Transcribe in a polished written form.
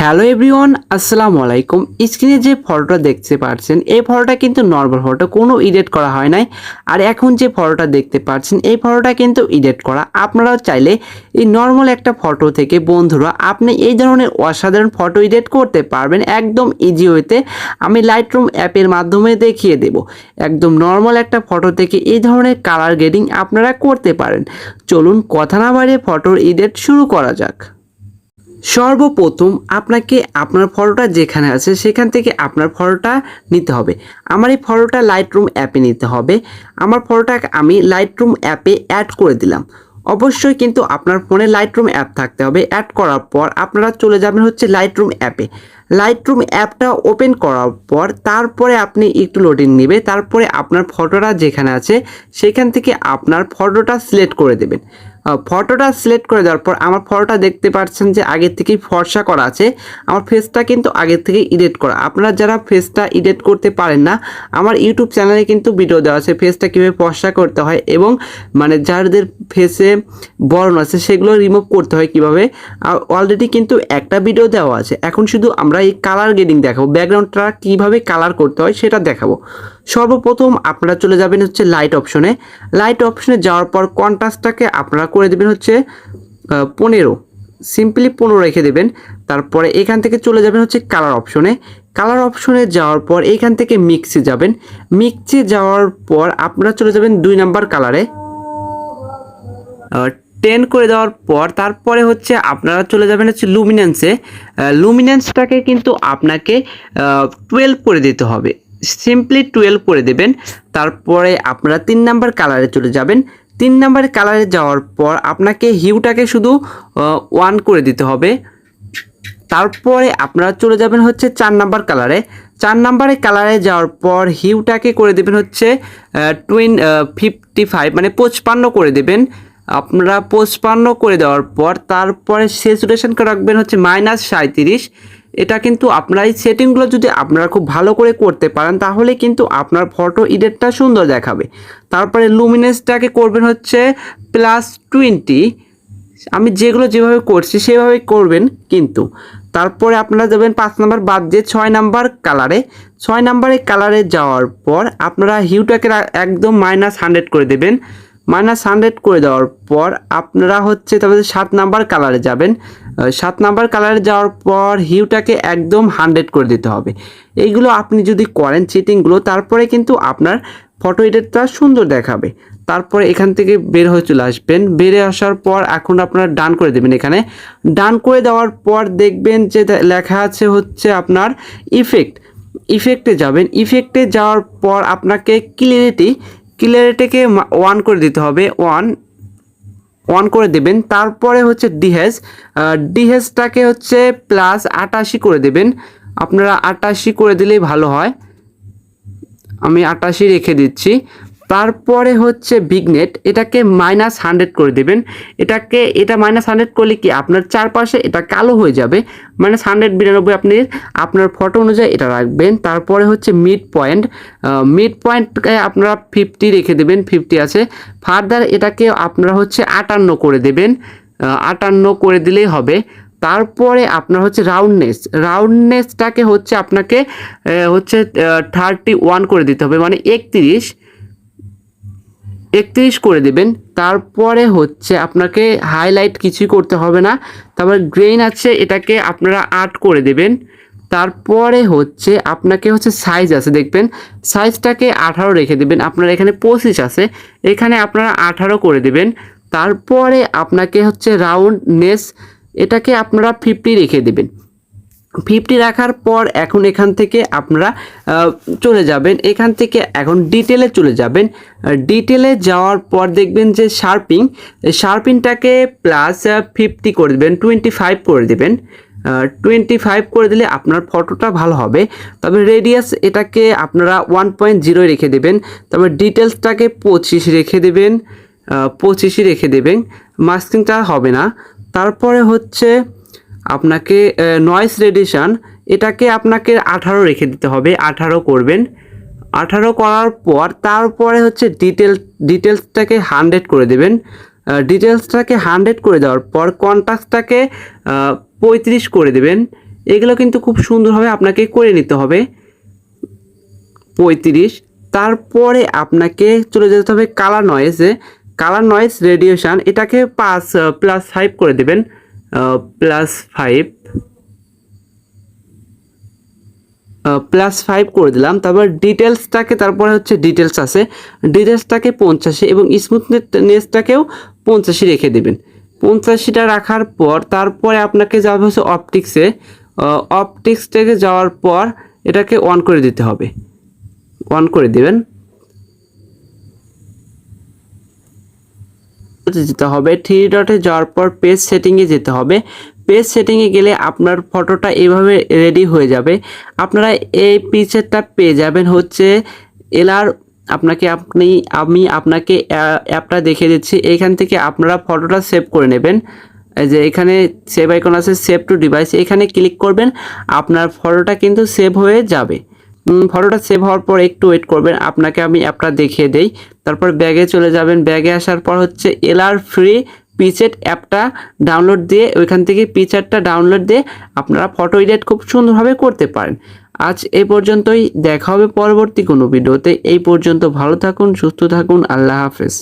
Hello everyone, আসসালামু আলাইকুম। স্ক্রিনে যে ফটোটা দেখতে পাচ্ছেন এই ফটোটা কিন্তু নর্মাল ফটো, কোনো এডিট করা হয় নাই। আর এখন যে ফটোটা দেখতে পাচ্ছেন এই ফটোটা কিন্তু এডিট করা। আপনারাও চাইলে এই নর্মাল একটা ফটো থেকে বন্ধুরা আপনি এই ধরনের অসাধারণ ফটো এডিট করতে পারবেন একদম ইজি ওয়েতে। আমি লাইটরুম অ্যাপের মাধ্যমে দেখিয়ে দেব। একদম নর্মাল একটা ফটো থেকে এই ধরনের কালার গ্রেডিং আপনারা করতে পারেন। চলুন কথা না বাড়িয়ে ফটোর এডিট শুরু করা যাক। সর্বপ্রথম আপনাকে আপনার ফটোটা যেখানে আছে সেখান থেকে আপনার ফটোটা নিতে হবে। আমার এই ফটোটা লাইটরুম অ্যাপে নিতে হবে। আমার ফটোটা আমি লাইটরুম অ্যাপে অ্যাড করে দিলাম। অবশ্যই কিন্তু আপনার ফোনে লাইটরুম অ্যাপ থাকতে হবে। অ্যাড করার পর আপনারা চলে যাবেন হচ্ছে লাইটরুম অ্যাপে। লাইটরুম অ্যাপটা ওপেন করার পর তারপরে আপনি একটু লোডিং নেবে, তারপরে আপনার ফটোটা যেখানে আছে সেখান থেকে আপনার ফটোটা সিলেক্ট করে দেবেন। ফটোটা সিলেক্ট করে দেওয়ার পর আমার ফটোটা দেখতে পাচ্ছেন যে আগের থেকেই ফর্সা করা আছে। আমার ফেসটা কিন্তু আগের থেকে এডিট করা। আপনারা যারা ফেসটা এডিট করতে পারেন না, আমার ইউটিউব চ্যানেলে কিন্তু ভিডিও দেওয়া আছে ফেসটা কীভাবে ফর্সা করতে হয় এবং মানে যাদের ফেসে বর্ণ আছে সেগুলো রিমুভ করতে হয় কীভাবে, অলরেডি কিন্তু একটা ভিডিও দেওয়া আছে। এখন শুধু আমরা এই কালার গ্রেডিং দেখাবো, ব্যাকগ্রাউন্ডটা কীভাবে কালার করতে হয় সেটা দেখাবো। সর্বপ্রথম আপনারা চলে যাবেন হচ্ছে লাইট অপশনে। লাইট অপশনে যাওয়ার পর কন্ট্রাস্টটাকে আপনারা করে দেবেন হচ্ছে 15, সিম্পলি 15 রেখে দেবেন। তারপরে এখান থেকে চলে যাবেন হচ্ছে কালার অপশনে। কালার অপশনে যাওয়ার পর এখান থেকে মিক্সে যাবেন। মিক্সে যাওয়ার পর আপনারা চলে যাবেন 2 নাম্বার কালারে, 10 করে দেওয়ার পর তারপরে হচ্ছে আপনারা চলে যাবেন হচ্ছে লুমিনেন্সে। লুমিনেন্সটাকে কিন্তু আপনাকে 12 করে দিতে হবে, সিম্পলি 12 করে দেবেন। তারপরে আপনারা 3 নাম্বার কালারে চলে যাবেন। 3 নাম্বার কালারে যাওয়ার পর আপনাকে হিউটাকে শুধু 1 করে দিতে হবে। তারপরে আপনারা চলে যাবেন হচ্ছে 4 নাম্বার কালারে। 4 নাম্বারে কালারে যাওয়ার পর হিউটাকে করে দেবেন হচ্ছে 55 মানে 55 করে দেবেন। আপনারা 55 করে দেওয়ার পর তারপরে স্যাচুরেশনকে রাখবেন হচ্ছে -37। এটা কিন্তু আপনারা এই সেটিংগুলো যদি আপনারা খুব ভালো করে করতে পারেন তাহলে কিন্তু আপনার ফটো এডিটটা সুন্দর দেখাবে। তারপরে লুমিনেন্সটাকে করবেন হচ্ছে +20। আমি যেভাবে করছি সেভাবেই করবেন কিন্তু। তারপরে আপনারা যাবেন 5 নাম্বার বাদ দিয়ে 6 নাম্বার কালারে। 6 নাম্বারে কালারে যাওয়ার পর আপনারা হিউটাকে একদম -100 করে দেবেন। -100 করে দেওয়ার পর আপনারা হচ্ছে তারপরে 7 নাম্বার কালারে যাবেন। 7 নাম্বার কালারে যাওয়ার পর হিউটাকে একদম 100 করে দিতে হবে। এইগুলো আপনি যদি করেন চিটিংগুলো তারপরে কিন্তু আপনার ফটো এডিটটা সুন্দর দেখাবে। তারপরে এখান থেকে বের হয়ে চলে আসবেন। বেরে আসার পর এখন আপনারা ডান করে দেবেন। এখানে ডান করে দেওয়ার পর দেখবেন যে লেখা আছে হচ্ছে আপনার ইফেক্টে যাবেন। ইফেক্টে যাওয়ার পর আপনাকে ক্লিয়ারিটিকে 1 করে দিতে হবে, 1 করে দেবেন। তারপরে হচ্ছে ডিহেজটাকে হচ্ছে +88 করে দেবেন। আপনারা 88 করে দিলেই ভালো হয়, আমি 88 রেখে দিচ্ছি। তারপরে হচ্ছে বিগনেট, এটাকে -100 করে দেবেন। এটা -100 করলে কি আপনার চারপাশে এটা কালো হয়ে যাবে। -192 আপনি আপনার ফটো অনুযায়ী এটা রাখবেন। তারপরে হচ্ছে মিড পয়েন্টকে আপনারা 50 রেখে দেবেন, 50 আছে। ফার্দার এটাকে আপনারা হচ্ছে 58 করে দেবেন, 58 করে দিলেই হবে। তারপরে আপনার হচ্ছে রাউন্ডনেসটাকে হচ্ছে আপনাকে হচ্ছে 31 করে দিতে হবে, মানে 31 করে দেবেন। তারপরে হচ্ছে আপনাকে হাইলাইট কিছুই করতে হবে না। তারপরে গ্রেইন আছে, এটাকে আপনারা 8 করে দেবেন। তারপরে হচ্ছে আপনাকে হচ্ছে সাইজ আছে, দেখবেন সাইজটাকে 18 রেখে দেবেন। আপনার এখানে 25 আছে, এখানে আপনারা 18 করে দেবেন। তারপরে আপনাকে হচ্ছে রাউন্ডনেস, এটাকে আপনারা 50 রেখে দেবেন। 50 রাখার পর এখন এখান থেকে আপনারা চলে যাবেন। এখান থেকে এখন ডিটেলে চলে যাবেন। ডিটেলে যাওয়ার পর দেখবেন যে শার্পিংটাকে +50 করে দেবেন, 25 করে দেবেন। 25 করে দিলে আপনার ফটোটা ভালো হবে। তবে রেডিয়াস এটাকে আপনারা 1.0 রেখে দেবেন। তবে ডিটেলসটাকে 25 রেখে দেবেন, 25 রেখে দেবেন, মাস্কিংটা হবে না। তারপরে হচ্ছে আপনাকে নয়েজ রেডিয়েশন, এটাকে আপনাকে 18 রেখে দিতে হবে, 18 করবেন। 18 করার পর তারপরে হচ্ছে ডিটেলসটাকে 100 করে দেবেন। ডিটেলসটাকে 100 করে দেওয়ার পর কন্ট্রাস্টটাকে 35 করে দেবেন। এগুলো কিন্তু খুব সুন্দরভাবে আপনাকে করে নিতে হবে। 35, তারপরে আপনাকে চলে যেতে হবে কালার নয়েজ রেডিয়েশন, এটাকে 5 +5 করে দেবেন, +5 করে দিলাম। তারপর ডিটেলসটাকে, তারপরে হচ্ছে ডিটেলস আছে, ডিটেলসটাকে 85 এবং স্মুথনেসটাকেও 85 রেখে দেবেন। 85টা রাখার পর তারপরে আপনাকে যাবে হচ্ছে অপটিক্স থেকে যাওয়ার পর এটাকে অন করে দিতে হবে, অন করে দিবেন। যেতে হবে 3 ডটে যাওয়ার পর পেজ সেটিংয়ে যেতে হবে। পেজ সেটিংয়ে গেলে আপনার ফটোটা এইভাবে রেডি হয়ে যাবে। আপনারা এই পিকচারটা পেয়ে যাবেন হচ্ছে এলআর। আমি আপনাকে অ্যাপটা দেখিয়ে দিচ্ছি। এইখান থেকে আপনারা ফটোটা সেভ করে নেবেন। এই যে এখানে সেভ আইকন আছে, সেভ টু ডিভাইস, এখানে ক্লিক করবেন, আপনার ফটোটা কিন্তু সেভ হয়ে যাবে। ফটোটা সেভ হওয়ার পর একটু ওয়েট করবেন, আপনাকে আমি অ্যাপটা দেখিয়ে দেই। তারপর ব্যাগে চলে যাবেন, ব্যাগে আসার পর হচ্ছে এলআর ফ্রি পিকচার অ্যাপটা ডাউনলোড দিয়ে ওইখান থেকে পিকচারটা ডাউনলোড দিয়ে আপনারা ফটো এডিট খুব সুন্দরভাবে করতে পারেন। আজ এই পর্যন্তই, দেখা হবে পরবর্তী কোনো ভিডিওতে। এই পর্যন্ত ভালো থাকুন, সুস্থ থাকুন, আল্লাহ হাফেজ।